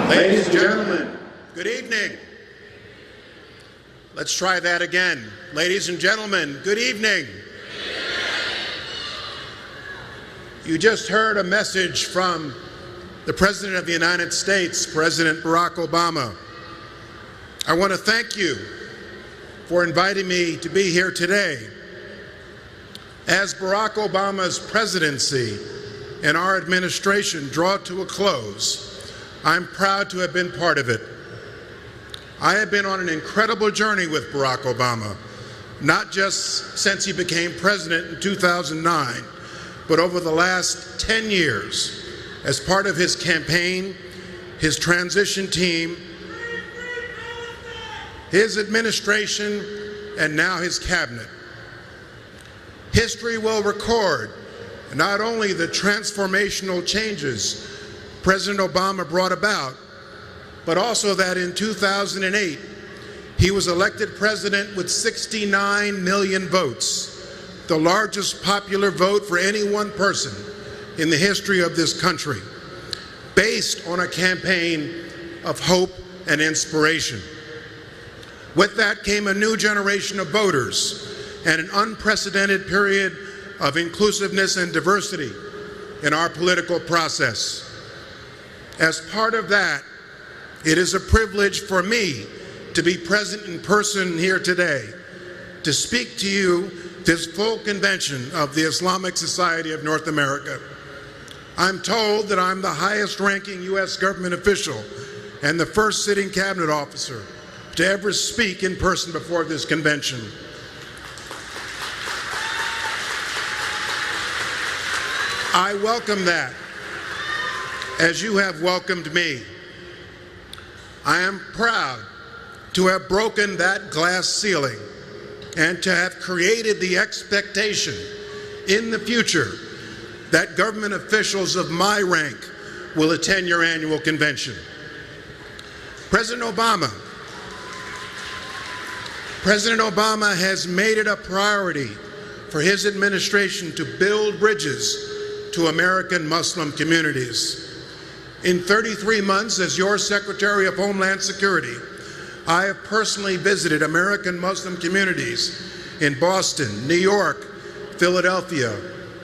Ladies and gentlemen, good evening. Let's try that again. Ladies and gentlemen, good evening. You just heard a message from the President of the United States, President Barack Obama. I want to thank you for inviting me to be here today. As Barack Obama's presidency and our administration draw to a close, I'm proud to have been part of it. I have been on an incredible journey with Barack Obama, not just since he became president in 2009, but over the last 10 years as part of his campaign, his transition team, his administration, and now his cabinet. History will record not only the transformational changes President Obama brought about, but also that in 2008, he was elected president with 69 million votes, the largest popular vote for any one person in the history of this country, based on a campaign of hope and inspiration. With that came a new generation of voters and an unprecedented period of inclusiveness and diversity in our political process. As part of that, it is a privilege for me to be present in person here today to speak to you this full convention of the Islamic Society of North America. I'm told that I'm the highest ranking U.S. government official and the first sitting cabinet officer to ever speak in person before this convention. I welcome that, as you have welcomed me. I am proud to have broken that glass ceiling and to have created the expectation in the future that government officials of my rank will attend your annual convention. President Obama has made it a priority for his administration to build bridges to American Muslim communities. In 33 months as your Secretary of Homeland Security, I have personally visited American Muslim communities in Boston, New York, Philadelphia,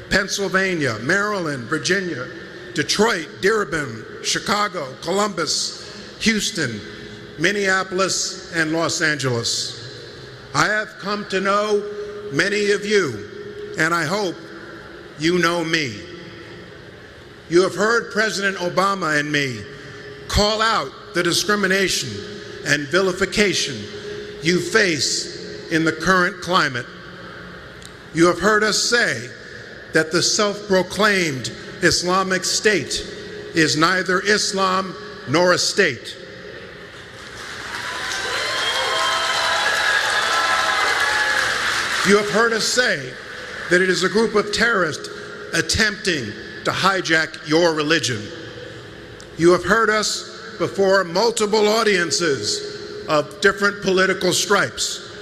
Pennsylvania, Maryland, Virginia, Detroit, Dearborn, Chicago, Columbus, Houston, Minneapolis, and Los Angeles. I have come to know many of you, and I hope you know me. You have heard President Obama and me call out the discrimination and vilification you face in the current climate. You have heard us say that the self-proclaimed Islamic State is neither Islam nor a state. You have heard us say that it is a group of terrorists attempting to hijack your religion. You have heard us before multiple audiences of different political stripes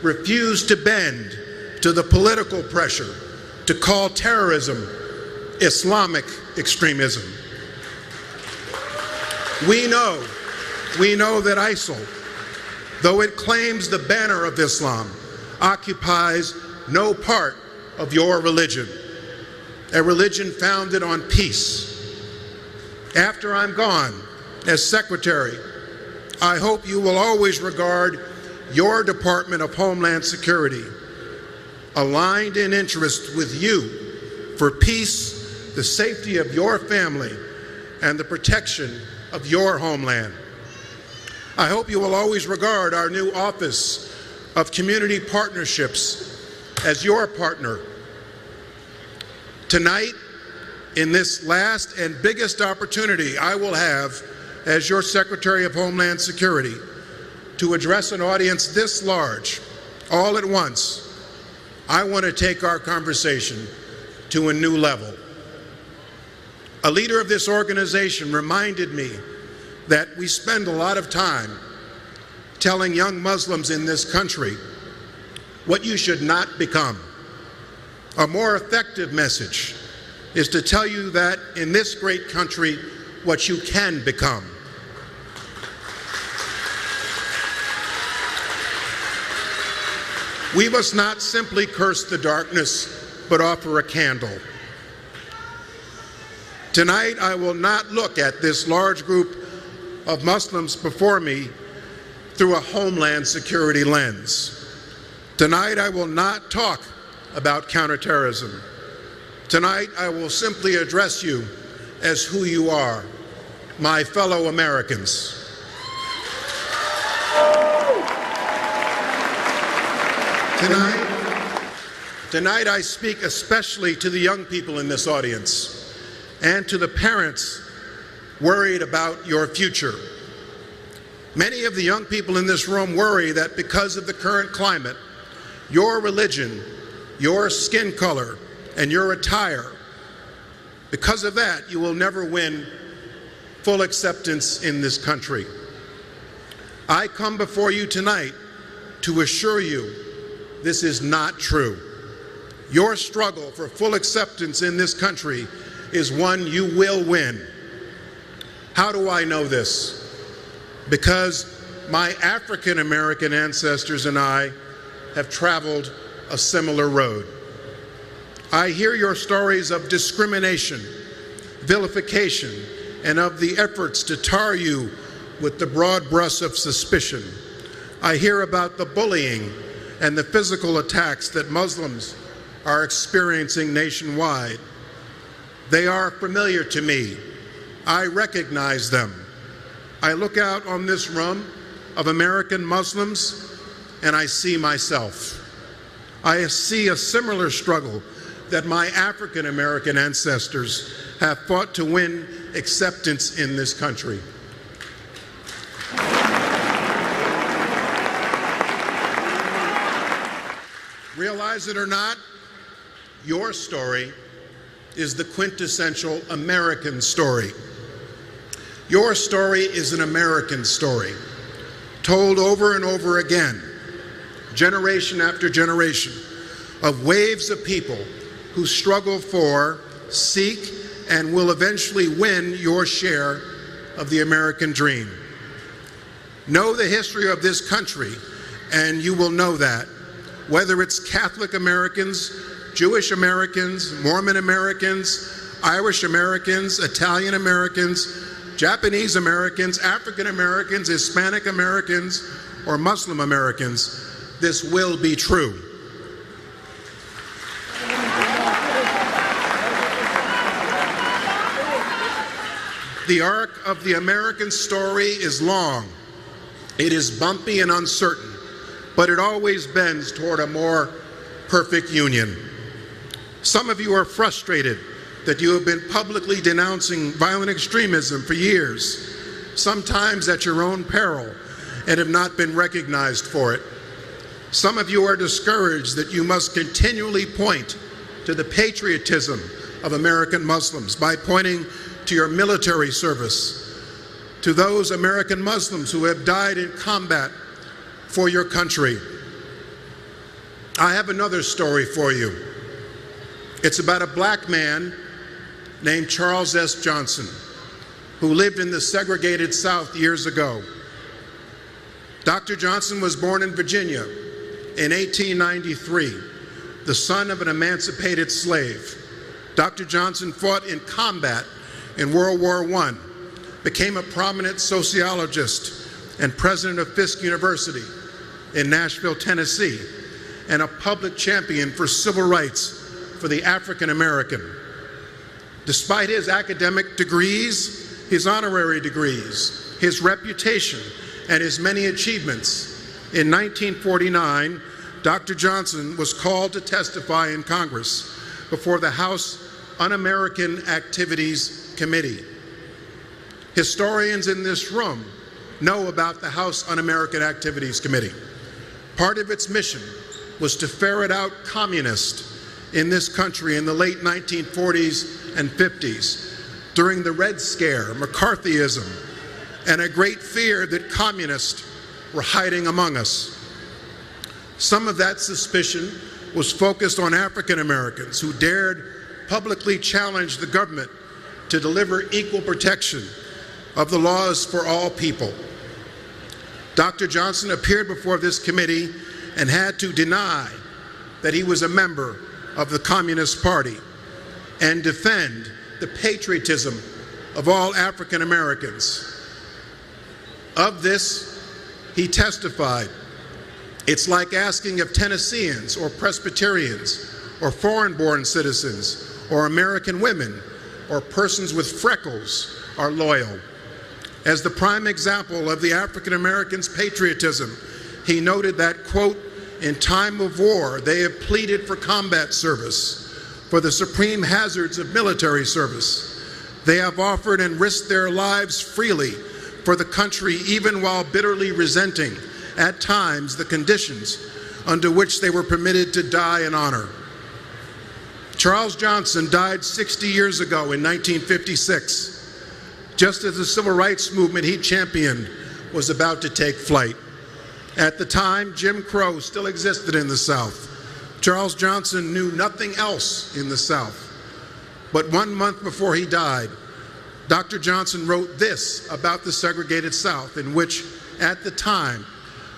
refuse to bend to the political pressure to call terrorism Islamic extremism. We know that ISIL, though it claims the banner of Islam, occupies no part of your religion, a religion founded on peace. After I'm gone, as Secretary, I hope you will always regard your Department of Homeland Security aligned in interest with you for peace, the safety of your family, and the protection of your homeland. I hope you will always regard our new Office of Community Partnerships as your partner. Tonight, in this last and biggest opportunity I will have as your Secretary of Homeland Security to address an audience this large, all at once, I want to take our conversation to a new level. A leader of this organization reminded me that we spend a lot of time telling young Muslims in this country what you should not become. A more effective message is to tell you that in this great country, what you can become. We must not simply curse the darkness, but offer a candle. Tonight, I will not look at this large group of Muslims before me through a Homeland Security lens. Tonight, I will not talk about counterterrorism. Tonight, I will simply address you as who you are, my fellow Americans. Tonight, I speak especially to the young people in this audience and to the parents worried about your future. Many of the young people in this room worry that because of the current climate, your religion, your skin color, and your attire, because of that, you will never win full acceptance in this country. I come before you tonight to assure you this is not true. Your struggle for full acceptance in this country is one you will win. How do I know this? Because my African American ancestors and I have traveled a similar road. I hear your stories of discrimination, vilification, and of the efforts to tar you with the broad brush of suspicion. I hear about the bullying and the physical attacks that Muslims are experiencing nationwide. They are familiar to me. I recognize them. I look out on this room of American Muslims and I see myself. I see a similar struggle that my African American ancestors have fought to win acceptance in this country. Realize it or not, your story is the quintessential American story. Your story is an American story, told over and over again, generation after generation, of waves of people who struggle for, seek, and will eventually win your share of the American dream. Know the history of this country, and you will know that, whether it's Catholic Americans, Jewish Americans, Mormon Americans, Irish Americans, Italian Americans, Japanese Americans, African Americans, Hispanic Americans, or Muslim Americans, this will be true. The arc of the American story is long. It is bumpy and uncertain, but it always bends toward a more perfect union. Some of you are frustrated that you have been publicly denouncing violent extremism for years, sometimes at your own peril, and have not been recognized for it. Some of you are discouraged that you must continually point to the patriotism of American Muslims by pointing to your military service, to those American Muslims who have died in combat for your country. I have another story for you. It's about a black man named Charles S. Johnson, who lived in the segregated South years ago. Dr. Johnson was born in Virginia in 1893, the son of an emancipated slave. Dr. Johnson fought in combat in World War I, became a prominent sociologist and president of Fisk University in Nashville, Tennessee, and a public champion for civil rights for the African American. Despite his academic degrees, his honorary degrees, his reputation, and his many achievements, in 1949, Dr. Johnson was called to testify in Congress before the House Un-American Activities Committee. Historians in this room know about the House Un-American Activities Committee. Part of its mission was to ferret out communists in this country in the late 1940s and 50s during the Red Scare, McCarthyism, and a great fear that communists were hiding among us. Some of that suspicion was focused on African Americans who dared publicly challenge the government to deliver equal protection of the laws for all people. Dr. Johnson appeared before this committee and had to deny that he was a member of the Communist Party and defend the patriotism of all African Americans. Of this, he testified, "It's like asking if Tennesseans or Presbyterians or foreign-born citizens or American women or persons with freckles are loyal." As the prime example of the African Americans' patriotism, he noted that, quote, "In time of war, they have pleaded for combat service, for the supreme hazards of military service. They have offered and risked their lives freely for the country, even while bitterly resenting, at times, the conditions under which they were permitted to die in honor." Charles Johnson died 60 years ago in 1956, just as the civil rights movement he championed was about to take flight. At the time, Jim Crow still existed in the South. Charles Johnson knew nothing else in the South. But 1 month before he died, Dr. Johnson wrote this about the segregated South, in which, at the time,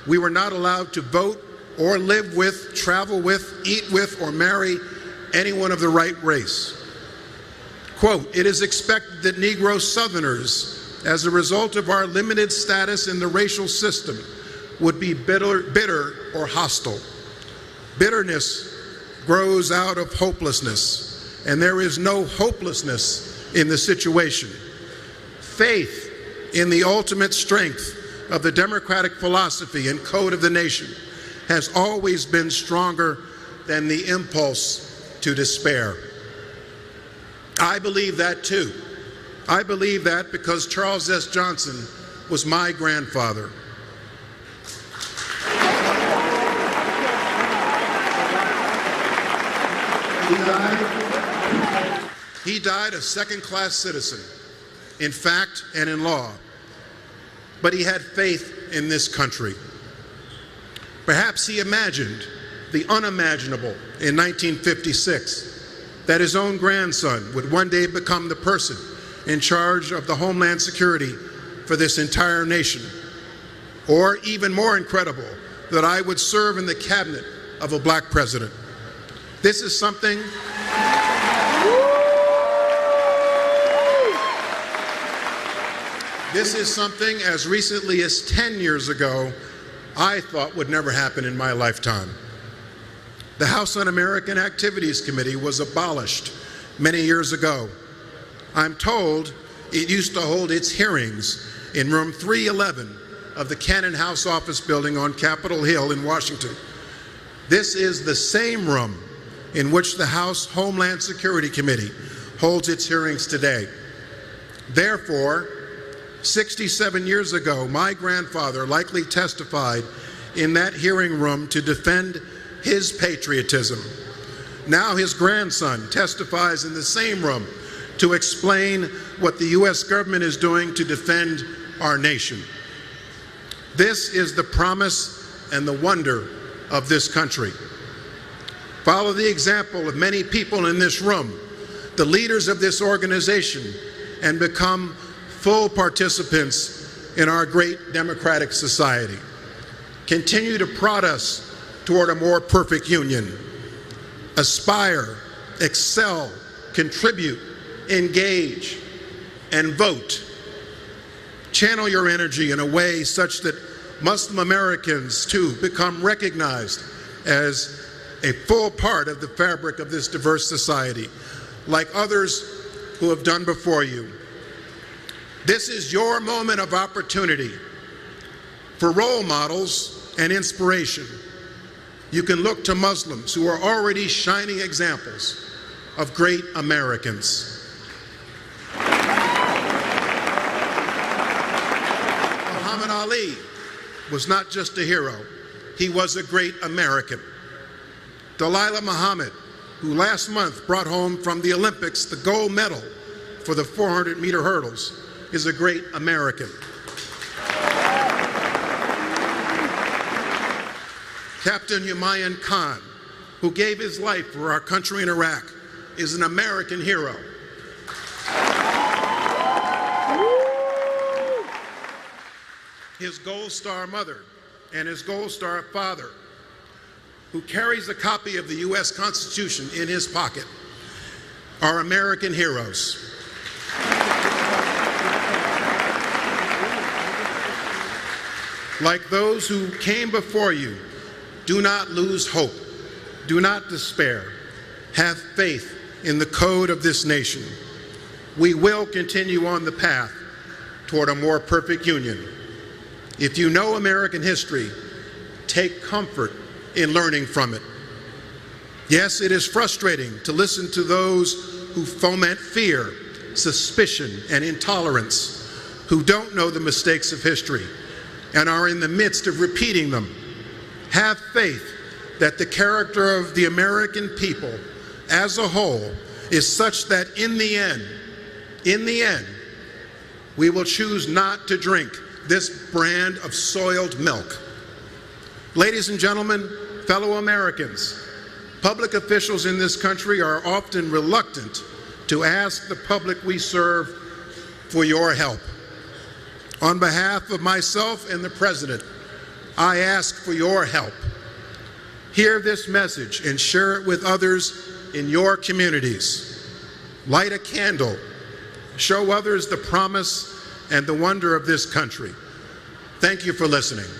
we were not allowed to vote or live with, travel with, eat with, or marry anyone of the right race. Quote, "It is expected that Negro Southerners, as a result of our limited status in the racial system, would be bitter or hostile. Bitterness grows out of hopelessness, and there is no hopelessness in the situation. Faith in the ultimate strength of the democratic philosophy and code of the nation has always been stronger than the impulse to despair." I believe that too. I believe that because Charles S. Johnson was my grandfather. He died a second-class citizen, in fact and in law, but he had faith in this country. Perhaps he imagined the unimaginable in 1956, that his own grandson would one day become the person in charge of the Homeland Security for this entire nation. Or even more incredible, that I would serve in the cabinet of a black president. This is something as recently as 10 years ago, I thought would never happen in my lifetime. The House Un-American Activities Committee was abolished many years ago. I'm told it used to hold its hearings in room 311 of the Cannon House Office Building on Capitol Hill in Washington. This is the same room in which the House Homeland Security Committee holds its hearings today. Therefore, 67 years ago, my grandfather likely testified in that hearing room to defend his patriotism. Now his grandson testifies in the same room to explain what the U.S. government is doing to defend our nation. This is the promise and the wonder of this country. Follow the example of many people in this room, the leaders of this organization, and become full participants in our great democratic society. Continue to prod us toward a more perfect union. Aspire, excel, contribute, engage, and vote. Channel your energy in a way such that Muslim Americans, too, become recognized as a full part of the fabric of this diverse society, like others who have done before you. This is your moment of opportunity for role models and inspiration. You can look to Muslims who are already shining examples of great Americans. Muhammad Ali was not just a hero, he was a great American. Dalilah Muhammad, who last month brought home from the Olympics the gold medal for the 400-meter hurdles, is a great American. Captain Humayun Khan, who gave his life for our country in Iraq, is an American hero. His Gold Star mother and his Gold Star father who carries a copy of the U.S. Constitution in his pocket, are American heroes. Like those who came before you, do not lose hope. Do not despair. Have faith in the code of this nation. We will continue on the path toward a more perfect union. If you know American history, take comfort in learning from it. Yes, it is frustrating to listen to those who foment fear, suspicion, and intolerance, who don't know the mistakes of history and are in the midst of repeating them. Have faith that the character of the American people as a whole is such that in the end, we will choose not to drink this brand of soiled milk. Ladies and gentlemen, fellow Americans, public officials in this country are often reluctant to ask the public we serve for your help. On behalf of myself and the President, I ask for your help. Hear this message and share it with others in your communities. Light a candle. Show others the promise and the wonder of this country. Thank you for listening.